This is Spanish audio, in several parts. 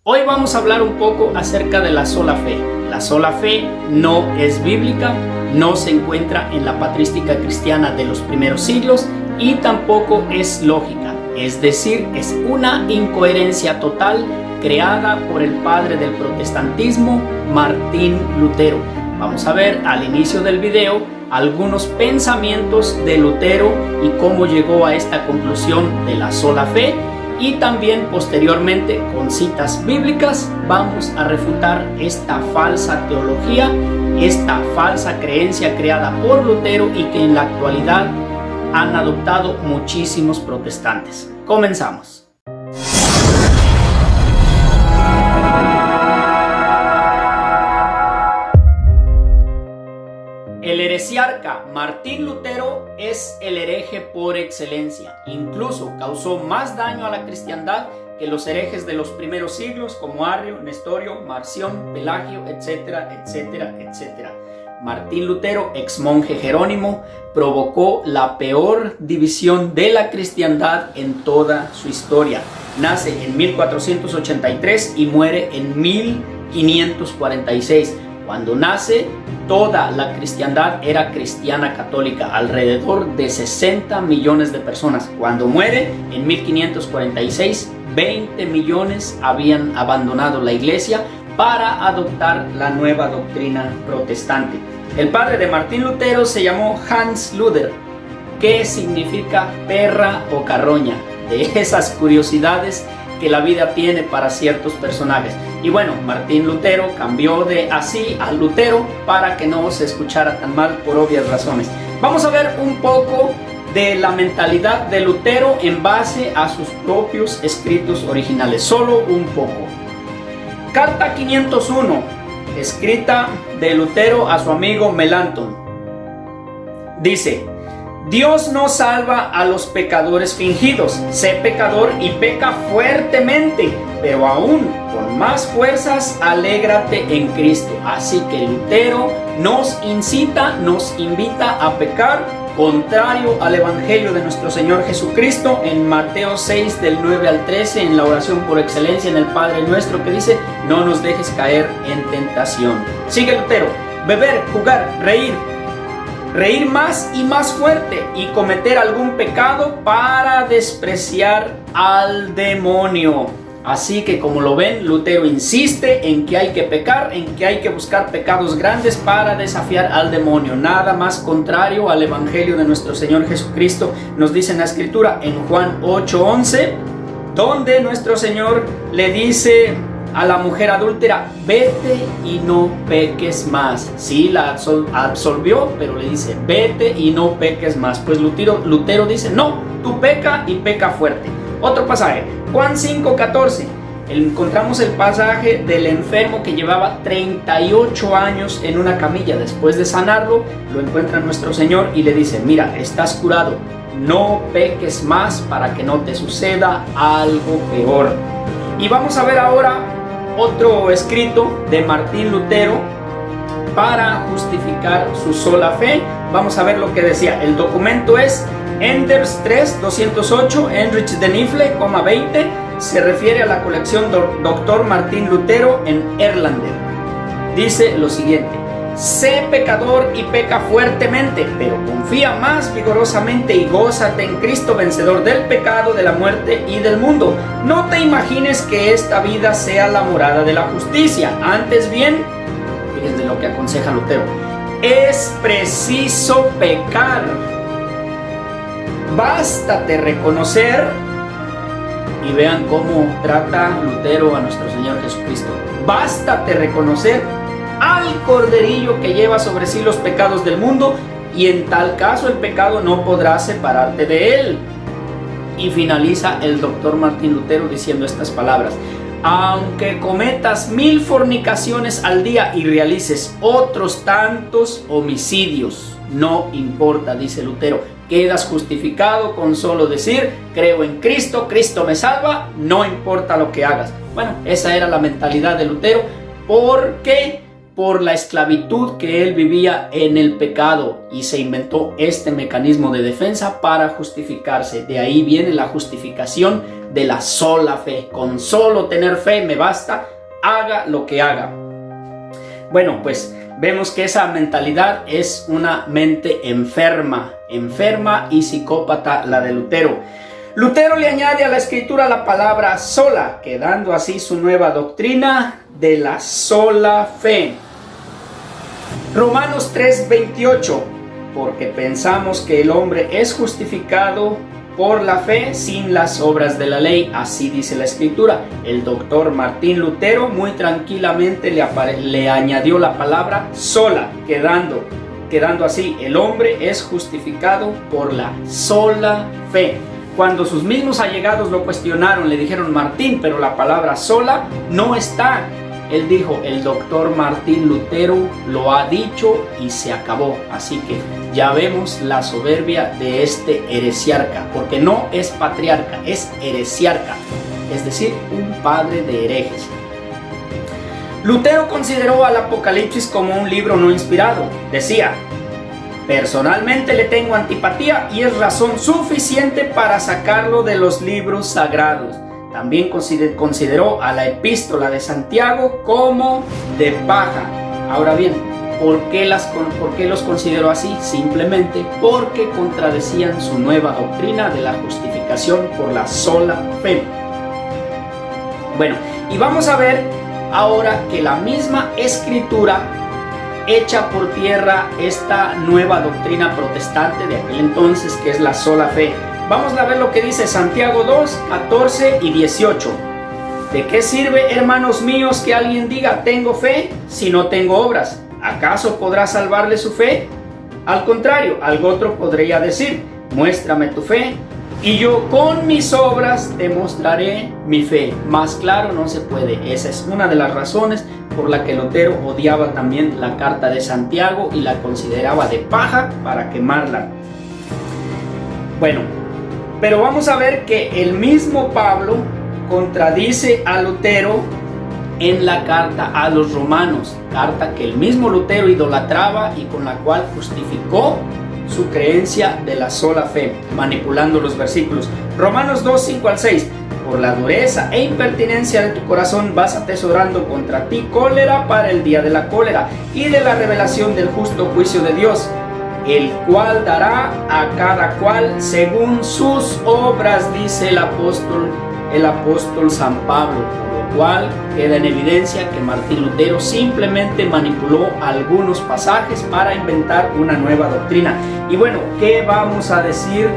Hoy vamos a hablar un poco acerca de la sola fe. La sola fe no es bíblica, no se encuentra en la patrística cristiana de los primeros siglos y tampoco es lógica, es decir, es una incoherencia total creada por el padre del protestantismo, Martín Lutero. Vamos a ver al inicio del video algunos pensamientos de Lutero y cómo llegó a esta conclusión de la sola fe. Y también posteriormente con citas bíblicas vamos a refutar esta falsa teología, esta falsa creencia creada por Lutero y que en la actualidad han adoptado muchísimos protestantes. Comenzamos. El heresiarca Martín Lutero es el hereje por excelencia. Incluso causó más daño a la cristiandad que los herejes de los primeros siglos como Arrio, Nestorio, Marción, Pelagio, etcétera, etcétera, etcétera. Martín Lutero, ex monje jerónimo, provocó la peor división de la cristiandad en toda su historia. Nace en 1483 y muere en 1546. Cuando nace, toda la cristiandad era cristiana católica, alrededor de 60 millones de personas. Cuando muere, en 1546, 20 millones habían abandonado la iglesia para adoptar la nueva doctrina protestante. El padre de Martín Lutero se llamó Hans Luther, que significa perra o carroña, de esas curiosidades que la vida tiene para ciertos personajes. Y bueno, Martín Lutero cambió de así a Lutero para que no se escuchara tan mal por obvias razones. Vamos a ver un poco de la mentalidad de Lutero en base a sus propios escritos originales, solo un poco. Carta 501, escrita de Lutero a su amigo Melanchthon. Dice: Dios no salva a los pecadores fingidos. Sé pecador y peca fuertemente, pero aún con más fuerzas alégrate en Cristo. Así que Lutero nos incita, nos invita a pecar contrario al evangelio de nuestro Señor Jesucristo en Mateo 6 del 9 al 13, en la oración por excelencia en el Padre Nuestro, que dice: no nos dejes caer en tentación. Sigue Lutero: beber, jugar, reír más y más fuerte y cometer algún pecado para despreciar al demonio. Así que, como lo ven, Lutero insiste en que hay que pecar, en que hay que buscar pecados grandes para desafiar al demonio. Nada más contrario al evangelio de nuestro Señor Jesucristo. Nos dice en la escritura en Juan 8:11, donde nuestro Señor le dice a la mujer adúltera: vete y no peques más. Sí, la absolvió, pero le dice: vete y no peques más. Pues Lutero dice: no, tú peca y peca fuerte. Otro pasaje, Juan 5:14. Encontramos el pasaje del enfermo que llevaba 38 años en una camilla. Después de sanarlo, lo encuentra nuestro Señor y le dice: mira, estás curado, no peques más para que no te suceda algo peor. Y vamos a ver ahora otro escrito de Martín Lutero para justificar su sola fe. Vamos a ver lo que decía. El documento es Enders 3 208 Heinrich de Nifle, 20. Se refiere a la colección Dr. Martín Lutero en Erlander. Dice lo siguiente: sé pecador y peca fuertemente, pero confía más vigorosamente y gózate en Cristo, vencedor del pecado, de la muerte y del mundo. No te imagines que esta vida sea la morada de la justicia. Antes bien, fíjense lo que aconseja Lutero: es preciso pecar. Bástate reconocer, y vean cómo trata Lutero a nuestro Señor Jesucristo. Bástate reconocer al corderillo que lleva sobre sí los pecados del mundo, y en tal caso el pecado no podrá separarte de él. Y finaliza el doctor Martín Lutero diciendo estas palabras: aunque cometas 1000 fornicaciones al día y realices otros tantos homicidios, no importa, dice Lutero, quedas justificado con solo decir: creo en Cristo, Cristo me salva, no importa lo que hagas. Bueno, esa era la mentalidad de Lutero, porque por la esclavitud que él vivía en el pecado, y se inventó este mecanismo de defensa para justificarse. De ahí viene la justificación de la sola fe. Con solo tener fe me basta, haga lo que haga. Bueno, pues vemos que esa mentalidad es una mente enferma y psicópata, la de Lutero. Lutero le añade a la escritura la palabra sola, quedando así su nueva doctrina de la sola fe. Romanos 3:28, porque pensamos que el hombre es justificado por la fe sin las obras de la ley, así dice la escritura. El doctor Martín Lutero muy tranquilamente le añadió la palabra sola, quedando así, el hombre es justificado por la sola fe. Cuando sus mismos allegados lo cuestionaron, le dijeron: Martín, pero la palabra sola no está. Él dijo: el doctor Martín Lutero lo ha dicho y se acabó. Así que ya vemos la soberbia de este heresiarca, porque no es patriarca, es heresiarca, es decir, un padre de herejes. Lutero consideró al Apocalipsis como un libro no inspirado. Decía: personalmente le tengo antipatía y es razón suficiente para sacarlo de los libros sagrados. También consideró a la epístola de Santiago como de paja. Ahora bien, ¿por qué los consideró así? Simplemente porque contradecían su nueva doctrina de la justificación por la sola fe. Bueno, y vamos a ver ahora que la misma escritura echa por tierra esta nueva doctrina protestante de aquel entonces, que es la sola fe. Vamos a ver lo que dice Santiago 2, 14 y 18. ¿De qué sirve, hermanos míos, que alguien diga tengo fe si no tengo obras? ¿Acaso podrá salvarle su fe? Al contrario, algo otro podría decir: muéstrame tu fe y yo con mis obras te mostraré mi fe. Más claro no se puede. Esa es una de las razones por la que Lutero odiaba también la carta de Santiago y la consideraba de paja para quemarla. Bueno, pero vamos a ver que el mismo Pablo contradice a Lutero en la carta a los romanos, carta que el mismo Lutero idolatraba y con la cual justificó su creencia de la sola fe, manipulando los versículos. Romanos 2, 5 al 6. Por la dureza e impertinencia de tu corazón vas atesorando contra ti cólera para el día de la cólera y de la revelación del justo juicio de Dios, el cual dará a cada cual según sus obras, dice el apóstol San Pablo. Por lo cual queda en evidencia que Martín Lutero simplemente manipuló algunos pasajes para inventar una nueva doctrina. Y bueno, ¿qué vamos a decir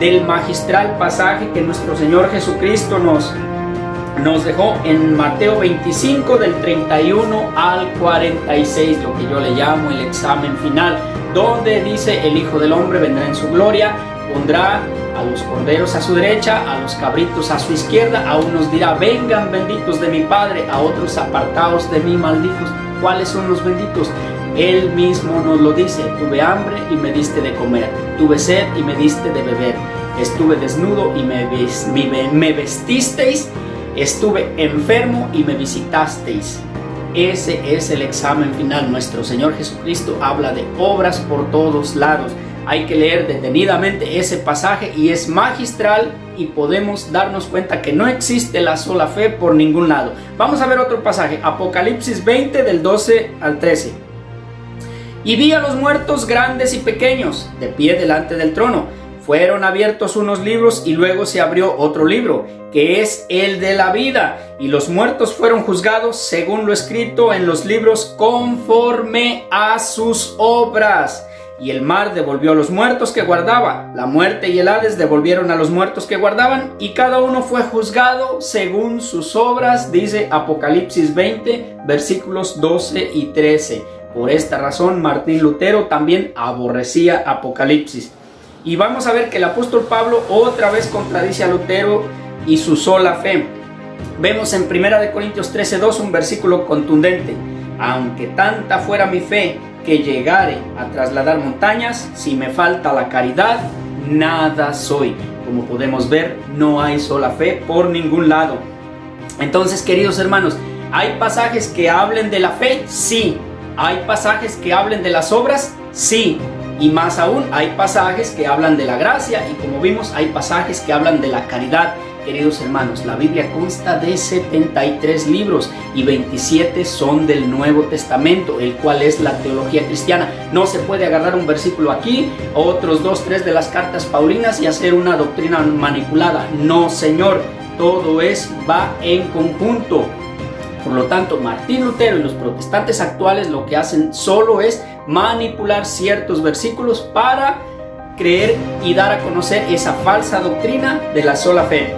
del magistral pasaje que nuestro Señor Jesucristo nos dejó en Mateo 25 del 31 al 46, lo que yo le llamo el examen final, donde dice: el Hijo del Hombre vendrá en su gloria, pondrá a los corderos a su derecha, a los cabritos a su izquierda. A unos dirá: vengan benditos de mi Padre, a otros: apartaos de mí, malditos. ¿Cuáles son los benditos? Él mismo nos lo dice: tuve hambre y me diste de comer, tuve sed y me diste de beber, estuve desnudo y me vestisteis, estuve enfermo y me visitasteis. Ese es el examen final. Nuestro Señor Jesucristo habla de obras por todos lados. Hay que leer detenidamente ese pasaje y es magistral, y podemos darnos cuenta que no existe la sola fe por ningún lado. Vamos a ver otro pasaje, Apocalipsis 20 del 12 al 13. Y vi a los muertos grandes y pequeños de pie delante del trono. Fueron abiertos unos libros y luego se abrió otro libro, que es el de la vida, y los muertos fueron juzgados según lo escrito en los libros conforme a sus obras. Y el mar devolvió a los muertos que guardaba, la muerte y el Hades devolvieron a los muertos que guardaban, y cada uno fue juzgado según sus obras, dice Apocalipsis 20, versículos 12 y 13. Por esta razón Martín Lutero también aborrecía Apocalipsis. Y vamos a ver que el apóstol Pablo otra vez contradice a Lutero y su sola fe. Vemos en 1 Corintios 13:2 un versículo contundente: aunque tanta fuera mi fe que llegare a trasladar montañas, si me falta la caridad, nada soy. Como podemos ver, no hay sola fe por ningún lado. Entonces, queridos hermanos, ¿hay pasajes que hablen de la fe? Sí. ¿Hay pasajes que hablen de las obras? Sí. Y más aún, hay pasajes que hablan de la gracia, y como vimos, hay pasajes que hablan de la caridad. Queridos hermanos, la Biblia consta de 73 libros y 27 son del Nuevo Testamento, el cual es la teología cristiana. No se puede agarrar un versículo aquí, otros 2, 3 de las cartas paulinas y hacer una doctrina manipulada. No, Señor, todo va en conjunto. Por lo tanto, Martín Lutero y los protestantes actuales lo que hacen solo es manipular ciertos versículos para creer y dar a conocer esa falsa doctrina de la sola fe.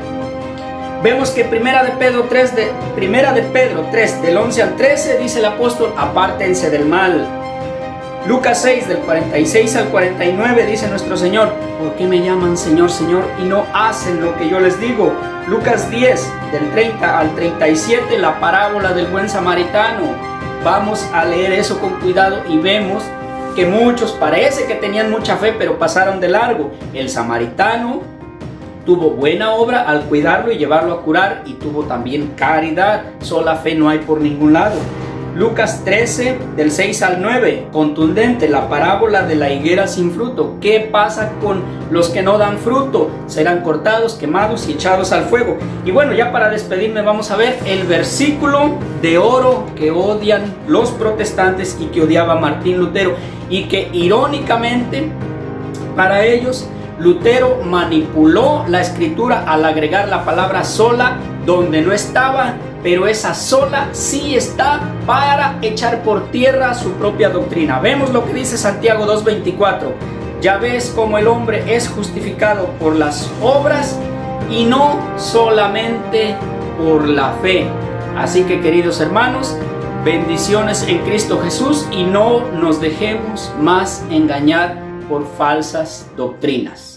Vemos que Primera de Pedro 3, del 11 al 13, dice el apóstol: apártense del mal. Lucas 6, del 46 al 49, dice nuestro Señor: ¿por qué me llaman Señor, Señor, y no hacen lo que yo les digo? Lucas 10, del 30 al 37, la parábola del buen samaritano. Vamos a leer eso con cuidado y vemos que muchos parece que tenían mucha fe, pero pasaron de largo. El samaritano tuvo buena obra al cuidarlo y llevarlo a curar, y tuvo también caridad. Sola fe no hay por ningún lado. Lucas 13, del 6 al 9, contundente, la parábola de la higuera sin fruto. ¿Qué pasa con los que no dan fruto? Serán cortados, quemados y echados al fuego. Y bueno, ya para despedirme vamos a ver el versículo de oro que odian los protestantes y que odiaba Martín Lutero, y que irónicamente para ellos Lutero manipuló la escritura al agregar la palabra sola donde no estaba, pero esa sola sí está para echar por tierra su propia doctrina. Vemos lo que dice Santiago 2:24. Ya ves cómo el hombre es justificado por las obras y no solamente por la fe. Así que, queridos hermanos, bendiciones en Cristo Jesús y no nos dejemos más engañar por falsas doctrinas.